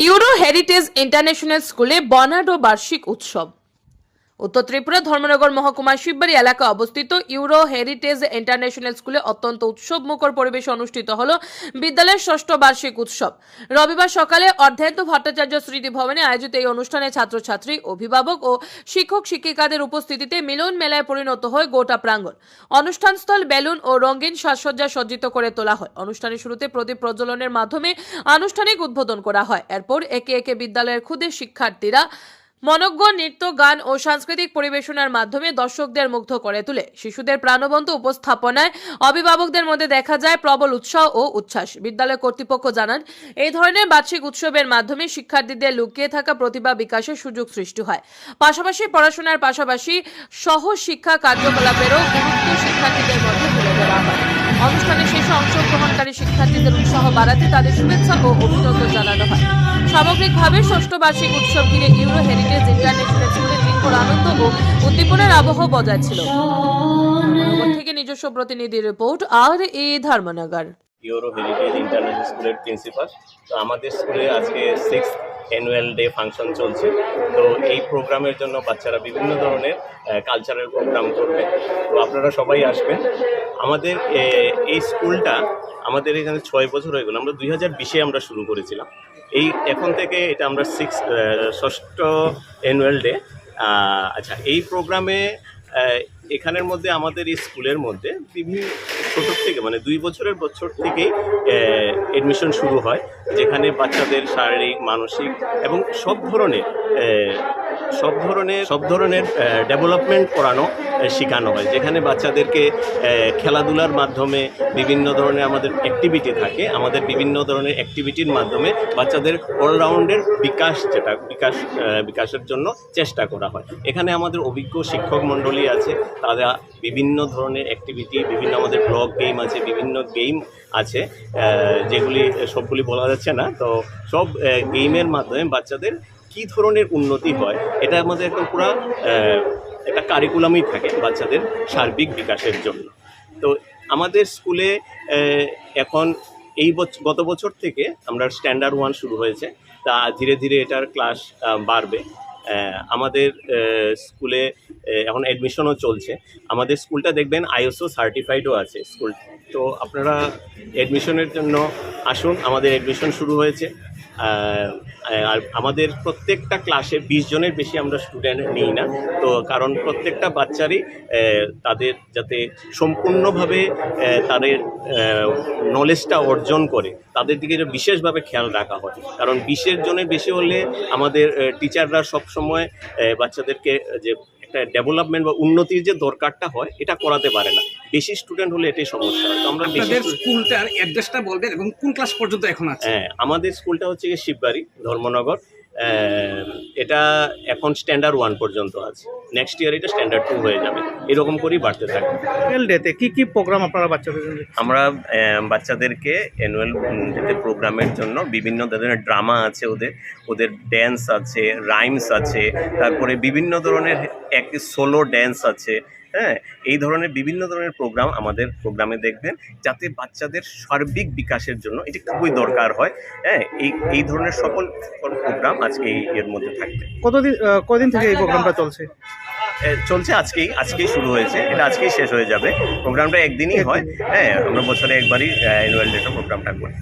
Euro heritage international স্কুলে বর্নাঢ্য বার্ষিক উৎসব। উত্তর ত্রিপুরা ধর্মনগর মহকুমার শিববাড়ি এলাকায় অবস্থিত ইউরো হেরিটেজ ইন্টারন্যাশনাল স্কুলে অত্যন্ত উৎসব মুখর পরিবেশে অনুষ্ঠিত হল বিদ্যালয়ের ষষ্ঠ বার্ষিক উৎসব। রবিবার সকালে অর্ধেন্দু ভট্টাচার্য স্মৃতি ভবনে আয়োজিত এই অনুষ্ঠানে ছাত্রছাত্রী, অভিভাবক ও শিক্ষক শিক্ষিকাদের উপস্থিতিতে মিলন মেলায় পরিণত হয় গোটা প্রাঙ্গণ। অনুষ্ঠানস্থল বেলুন ও রঙিন সাজসজ্জা সজ্জিত করে তোলা হয়। অনুষ্ঠানের শুরুতে প্রদীপ প্রজ্বলনের মাধ্যমে আনুষ্ঠানিক উদ্বোধন করা হয়। এরপর একে একে বিদ্যালয়ের ক্ষুদে শিক্ষার্থীরা মনোজ্ঞ নৃত্য, গান ও সাংস্কৃতিক পরিবেশনার মাধ্যমে দর্শকদের মুগ্ধ করে তোলে। শিশুদের প্রাণবন্ত উপস্থাপনায় অভিভাবকদের মধ্যে দেখা যায় প্রবল উৎসাহ ও উচ্ছ্বাস। বিদ্যালয় কর্তৃপক্ষ জানান, এই ধরনের বার্ষিক উৎসবের মাধ্যমে শিক্ষার্থীদের লুকিয়ে থাকা প্রতিভা বিকাশের সুযোগ সৃষ্টি হয়। পাশাপাশি পড়াশোনার পাশাপাশি সহ শিক্ষা কার্যকলাপেরও গুরুত্ব শিক্ষার্থীদের মধ্যে তুলে ধরা হয়। অনুষ্ঠানে শেষে অংশগ্রহণকারী শিক্ষার্থীদের উৎসাহ বাড়াতে তাদের শুভেচ্ছা ও অভিনন্দন জানানো হয়। সামগ্রিকভাবে ষষ্ঠ বার্ষিক উৎসব ঘিরে ইউরো হেরিটেজ ইন্টারন্যাশনাল স্কুলে তীব্র আনন্দ ও উদ্দীপনার আবহ বজায় ছিল। থেকে নিজস্ব প্রতিনিধি রিপোর্ট, আর এ ধর্মনগর। ইউরো হেরিটেজ ইন্টারন্যাশনাল স্কুলের প্রিন্সিপাল। তো আমাদের স্কুলে আজকে 6th অ্যানুয়াল ডে ফাংশন চলছে। তো এই প্রোগ্রামের জন্য বাচ্চারা বিভিন্ন ধরনের কালচারাল প্রোগ্রাম করবে। তো আপনারা সবাই আসবেন। আমাদের এই স্কুলটা আমাদের এখানে 6 বছর হয়ে গেল। আমরা 2020-এ আমরা শুরু করেছিলাম। এখন থেকে এটা আমরা ষষ্ঠ অ্যানুয়াল ডে। আচ্ছা, এই প্রোগ্রামে এখানের মধ্যে আমাদের এই স্কুলের মধ্যে বিভিন্ন ছোটোর থেকে মানে 2 বছরের বছর থেকেই অ্যাডমিশন শুরু হয়, যেখানে বাচ্চাদের শারীরিক, মানসিক এবং সব ধরনের ডেভেলপমেন্ট করানো শেখানো হয়, যেখানে বাচ্চাদেরকে খেলাধুলার মাধ্যমে বিভিন্ন ধরনের আমাদের অ্যাক্টিভিটি থাকে। আমাদের বিভিন্ন ধরনের অ্যাক্টিভিটির মাধ্যমে বাচ্চাদের অলরাউন্ডের বিকাশের জন্য চেষ্টা করা হয়। এখানে আমাদের অভিজ্ঞ শিক্ষক মণ্ডলী আছে, তারা বিভিন্ন ধরনের অ্যাক্টিভিটি, বিভিন্ন আমাদের ব্লক গেম আছে, বিভিন্ন গেম আছে, যেগুলি সবগুলি বলা যাচ্ছে না। তো সব গেমের মাধ্যমে বাচ্চাদের কী ধরনের উন্নতি হয়, এটা আমাদের একদম পুরো একটা কারিকুলামই থাকে বাচ্চাদের সার্বিক বিকাশের জন্য। তো আমাদের স্কুলে এখন গত বছর থেকে আমরা স্ট্যান্ডার্ড 1 শুরু হয়েছে। তা ধীরে ধীরে এটার ক্লাস বাড়বে। আমাদের স্কুলে এখন অ্যাডমিশনও চলছে। আমাদের স্কুলটা দেখবেন ISO সার্টিফাইডও আছে স্কুল। তো আপনারা অ্যাডমিশনের জন্য আসুন। আমাদের অ্যাডমিশন শুরু হয়েছে। আর আমাদের প্রত্যেকটা ক্লাসে 20 জনের বেশি আমরা স্টুডেন্ট নিই না। তো কারণ প্রত্যেকটা বাচ্চারই তাদের যাতে সম্পূর্ণভাবে তাদের নলেজটা অর্জন করে, তাদের দিকে বিশেষভাবে খেয়াল রাখা হয়। কারণ 20 জনের বেশি হলে আমাদের টিচাররা সবসময় বাচ্চাদেরকে যে একটা ডেভেলপমেন্ট বা উন্নতির যে দরকারটা হয়, এটা করাতে পারে না। বেশি স্টুডেন্ট হলে এটাই সমস্যা হয়। তো আমরা স্কুলটার অ্যাড্রেসটা বলবেন এবং কোন ক্লাস পর্যন্ত এখন আছে? আমাদের স্কুলটা হচ্ছে শিববাড়ি, ধর্মনগর। এটা এখন স্ট্যান্ডার্ড 1 পর্যন্ত আছে। নেক্সট ইয়ার এটা স্ট্যান্ডার্ড 2 হয়ে যাবে। এরকম করেই বাড়তে থাকবে। অ্যানুয়াল ডেতে কী প্রোগ্রাম আপনারা বাচ্চাদের জন্য? আমরা বাচ্চাদেরকে অ্যানুয়াল ডেতে প্রোগ্রামের জন্য বিভিন্ন ধরনের ড্রামা আছে, ওদের ড্যান্স আছে, রাইমস আছে, তারপরে বিভিন্ন ধরনের সোলো ড্যান্স আছে। এই ধরনের বিভিন্ন ধরনের প্রোগ্রাম আমাদের প্রোগ্রামে দেখবেন, যাতে বাচ্চাদের সার্বিক বিকাশের জন্য এটি খুবই দরকার হয়। এই ধরনের সকল প্রোগ্রাম আজকে এর মধ্যে থাকবে। কদিন থেকে এই প্রোগ্রামটা চলছে? আজকেই শুরু হয়েছে। এটা আজকেই শেষ হয়ে যাবে। প্রোগ্রামটা একদিনই হয়। আমরা বছরে একবারই অ্যানুয়াল ডেটা প্রোগ্রামটা করি।